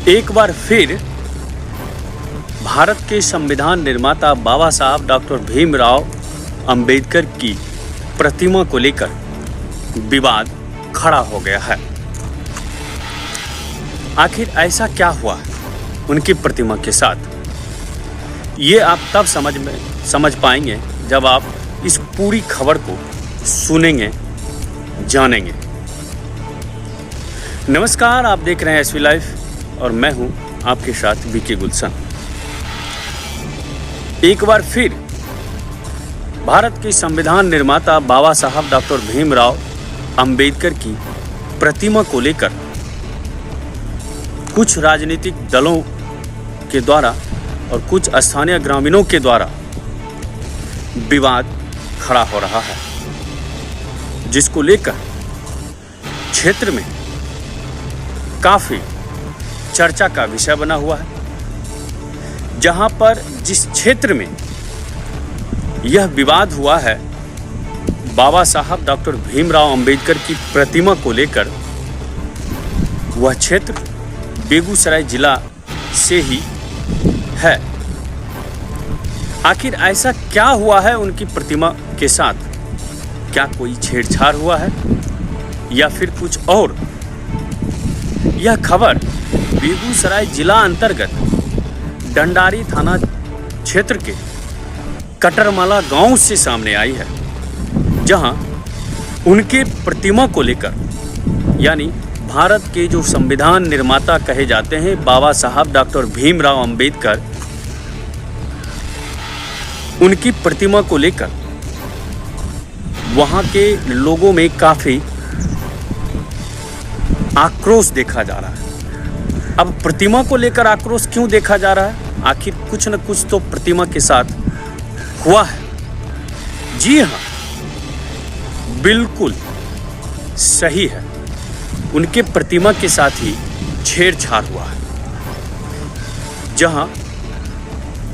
एक बार फिर भारत के संविधान निर्माता बाबा साहब डॉक्टर भीमराव अंबेडकर की प्रतिमा को लेकर विवाद खड़ा हो गया है। आखिर ऐसा क्या हुआ उनकी प्रतिमा के साथ, ये आप तब समझ पाएंगे जब आप इस पूरी खबर को सुनेंगे, जानेंगे। नमस्कार, आप देख रहे हैं एसवी लाइफ और मैं हूं आपके साथ वीके गुलशन। एक बार फिर भारत के संविधान निर्माता बाबा साहब डॉक्टर भीमराव अंबेडकर की प्रतिमा को लेकर कुछ राजनीतिक दलों के द्वारा और कुछ स्थानीय ग्रामीणों के द्वारा विवाद खड़ा हो रहा है, जिसको लेकर क्षेत्र में काफी चर्चा का विषय बना हुआ है। जहां पर जिस क्षेत्र में यह विवाद हुआ है बाबा साहब डॉक्टर भीमराव अंबेडकर की प्रतिमा को लेकर, वह क्षेत्र बेगूसराय जिला से ही है। आखिर ऐसा क्या हुआ है उनकी प्रतिमा के साथ? क्या कोई छेड़छाड़ हुआ है या फिर कुछ और? यह खबर बेगूसराय जिला अंतर्गत डंडारी थाना क्षेत्र के कटरमाला गांव से सामने आई है, जहां उनके प्रतिमा को लेकर, यानी भारत के जो संविधान निर्माता कहे जाते हैं बाबा साहब डॉक्टर भीमराव अंबेडकर, उनकी प्रतिमा को लेकर वहां के लोगों में काफी आक्रोश देखा जा रहा है। अब प्रतिमा को लेकर आक्रोश क्यों देखा जा रहा है? आखिर कुछ न कुछ तो प्रतिमा के साथ हुआ है। जी हाँ, बिल्कुल सही है, उनके प्रतिमा के साथ ही छेड़छाड़ हुआ है। जहां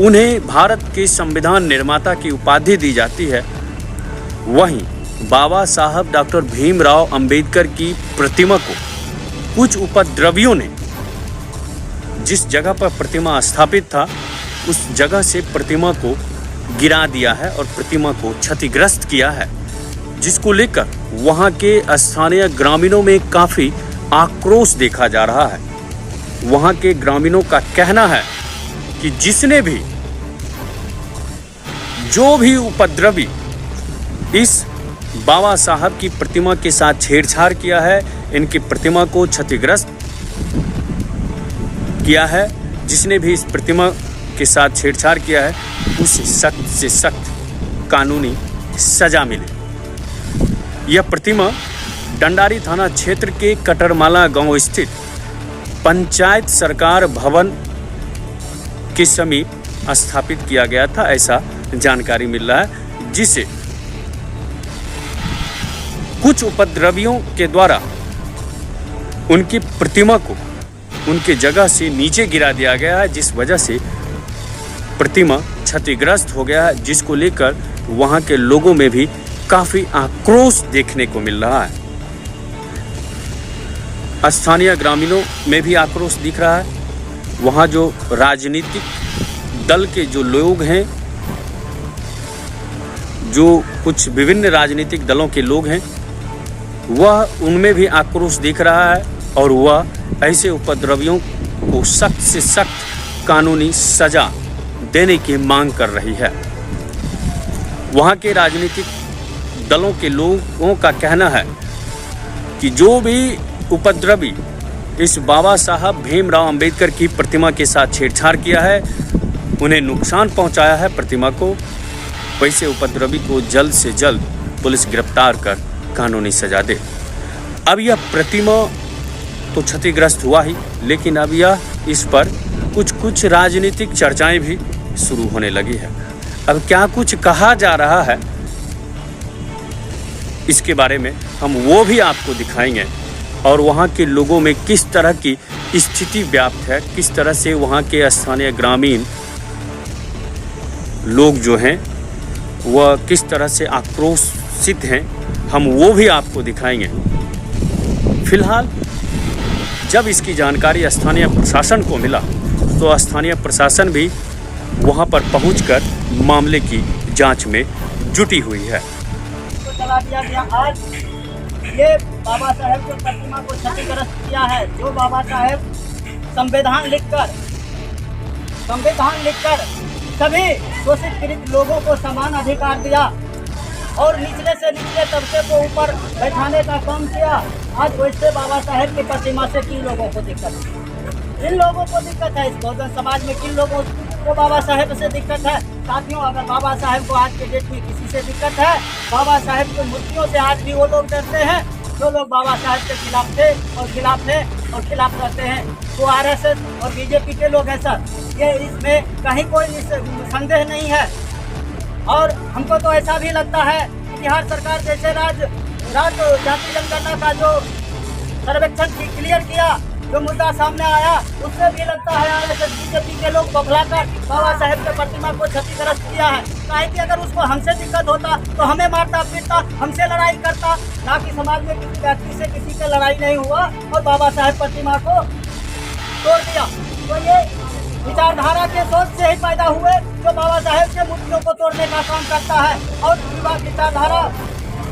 उन्हें भारत के संविधान निर्माता की उपाधि दी जाती है, वहीं बाबा साहब डॉक्टर भीमराव अंबेडकर की प्रतिमा को कुछ उपद्रवियों ने जिस जगह पर प्रतिमा स्थापित था उस जगह से प्रतिमा को गिरा दिया है और प्रतिमा को क्षतिग्रस्त किया है, जिसको लेकर वहां के स्थानीय ग्रामीणों में काफी आक्रोश देखा जा रहा है। वहां के ग्रामीणों का कहना है कि जिसने भी, जो भी उपद्रवी इस बाबा साहब की प्रतिमा के साथ छेड़छाड़ किया है, इनकी प्रतिमा को क्षतिग्रस्त किया है, जिसने भी इस प्रतिमा के साथ छेड़छाड़ किया है, उसे सख्त से सख्त कानूनी सजा मिले। यह प्रतिमा डंडारी थाना क्षेत्र के कटरमाला गांव स्थित पंचायत सरकार भवन के समीप स्थापित किया गया था, ऐसा जानकारी मिल रहा है, जिसे कुछ उपद्रवियों के द्वारा उनकी प्रतिमा को उनके जगह से नीचे गिरा दिया गया है, जिस वजह से प्रतिमा क्षतिग्रस्त हो गया है, जिसको लेकर वहां के लोगों में भी काफी आक्रोश देखने को मिल रहा है। स्थानीय ग्रामीणों में भी आक्रोश दिख रहा है। वहां जो राजनीतिक दल के जो लोग हैं, जो कुछ विभिन्न राजनीतिक दलों के लोग हैं, वह उनमें भी आक्रोश दिख रहा है और वह ऐसे उपद्रवियों को सख्त से सख्त कानूनी सजा देने की मांग कर रही है। वहां के राजनीतिक दलों के लोगों का कहना है कि जो भी उपद्रवी इस बाबा साहब भीमराव अंबेडकर की प्रतिमा के साथ छेड़छाड़ किया है, उन्हें नुकसान पहुंचाया है प्रतिमा को, वैसे उपद्रवी को जल्द से जल्द पुलिस गिरफ्तार कर कानूनी सजा दे। अब यह प्रतिमा तो क्षतिग्रस्त हुआ ही, लेकिन अब यह इस पर कुछ राजनीतिक चर्चाएं भी शुरू होने लगी है। अब क्या कुछ कहा जा रहा है इसके बारे में हम वो भी आपको दिखाएंगे, और वहाँ के लोगों में किस तरह की स्थिति व्याप्त है, किस तरह से वहाँ के स्थानीय ग्रामीण लोग जो हैं वह किस तरह से आक्रोशित हैं, हम वो भी आपको दिखाएंगे। फिलहाल जब इसकी जानकारी स्थानीय प्रशासन को मिला तो स्थानीय प्रशासन भी वहां पर पहुंचकर मामले की जांच में जुटी हुई है। तो चला दिया गया। आज ये बाबा साहेब की प्रतिमा को क्षतिग्रस्त किया है। जो बाबा साहेब संविधान लिखकर सभी शोषित पीड़ित लोगों को समान अधिकार दिया और निचले से निचले तबके को ऊपर बैठाने का काम किया। आज वैसे बाबा साहेब की प्रतिमा से किन लोगों को दिक्कत है? इन लोगों को दिक्कत है। इस बहुजन समाज में किन लोगों को बाबा साहेब से दिक्कत है? साथियों, अगर बाबा साहेब को आज के डेट में किसी से दिक्कत है, बाबा साहेब की मूर्तियों से आज भी वो लोग डरते हैं जो लोग बाबा साहेब के खिलाफ थे और खिलाफ रहते हैं। वो आरएसएस और बीजेपी के लोग हैं सर, ये इसमें कहीं कोई संदेह नहीं है। और हमको तो ऐसा भी लगता है कि बिहार सरकार जैसे राज्य जाति जनगणना का जो सर्वेक्षण क्लियर किया, जो मुद्दा सामने आया, उससे भी लगता है आरएसएस बीजेपी के लोग बखलाकर बाबा साहेब के प्रतिमा को क्षतिग्रस्त किया है। काहे कि अगर उसको हमसे दिक्कत होता तो हमें मारता पीटता, हमसे लड़ाई करता, ना कि समाज में किसी व्यक्ति से किसी का लड़ाई नहीं हुआ और बाबा साहेब प्रतिमा को तोड़ दिया। तो ये विचारधारा के सोच से ही पैदा हुए जो बाबा साहेब के मूर्तियों को तोड़ने का काम करता है। और विचारधारा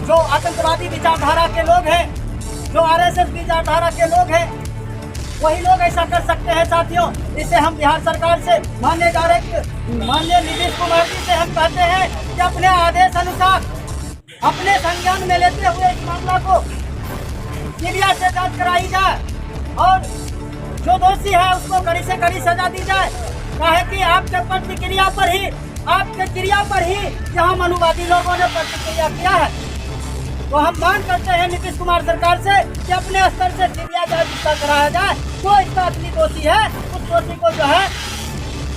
जो आतंकवादी विचारधारा के लोग हैं, जो आरएसएस विचारधारा के लोग हैं, वही लोग ऐसा कर सकते हैं साथियों। इससे हम बिहार सरकार से माननीय नीतीश कुमार जी से हम कहते हैं कि अपने आदेश अनुसार अपने संज्ञान में लेते हुए इस मामला को सीबीआई से जांच कराई जाए और जो दोषी है उसको कड़ी से कड़ी सजा दी जाए। काहे कि आपके प्रतिक्रिया पर ही यहाँ मनुवादी लोगों ने प्रतिक्रिया किया है। तो हम मांग करते हैं नीतीश कुमार सरकार से कि अपने स्तर से सीबीआई जांच इसका कराया जाए। जो इसका असली दोषी है उस दोषी को जो है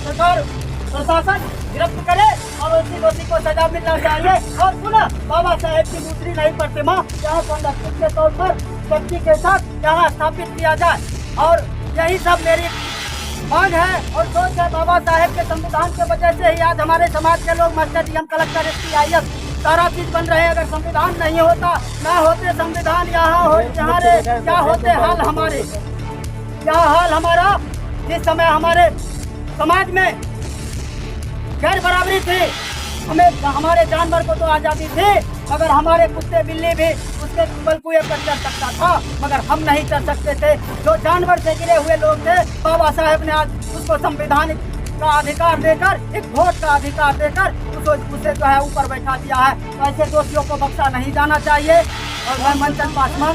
सरकार प्रशासन गिरफ्त करे और उसी दोषी को सजा मिलना चाहिए। और पुनः बाबा साहेब की दूसरी नई प्रतिमा यहाँ संरक्षित के तौर पर व्यक्ति के साथ यहाँ स्थापित किया जाए। और यही सब मेरी मांग है और सोच है। बाबा साहेब के संविधान के वजह से ही आज हमारे समाज के लोग master DM collector SP IAS सारा चीज बन रहे हैं। अगर संविधान नहीं होता, ना होते संविधान, क्या होते हाल हमारा जिस समय हमारे समाज में गैर बराबरी थी। हमारे जानवर को तो आज़ादी थी, मगर हमारे कुत्ते बिल्ली भी उसके बलकुए पर चढ़ सकता था, मगर हम नहीं चढ़ सकते थे। जो जानवर से गिरे हुए लोग थे, बाबा साहेब ने आज उसको संविधानिक का अधिकार देकर, एक वोट का अधिकार देकर उसे जो है ऊपर बैठा दिया है। तो ऐसे दोषियों को बख्शा नहीं जाना चाहिए। और मैं मंचन पासवान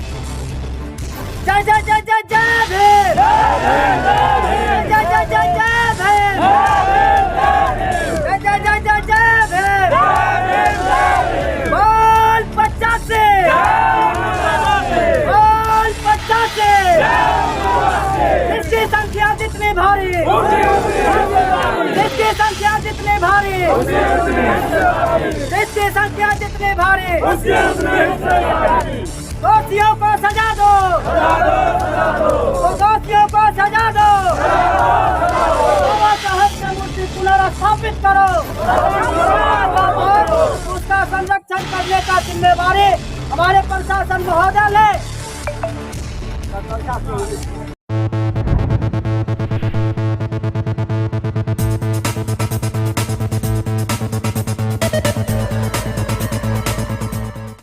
जय जय जय जय जय भीम, जय जय जय जय भीम, जय जय जय जय जय भीम। बोल 85, बोल 85। इसकी संख्या जितनी भारी, इसकी संख्या जितनी भारी, इसकी संख्या जितनी भारी, दोषियों को सजा दो, दोषियों को सजा दो। बाबा साहेब की मूर्ति पुनर्स्थापित करो और उसका संरक्षण करने का जिम्मेवारी हमारे प्रशासन महोदय ले।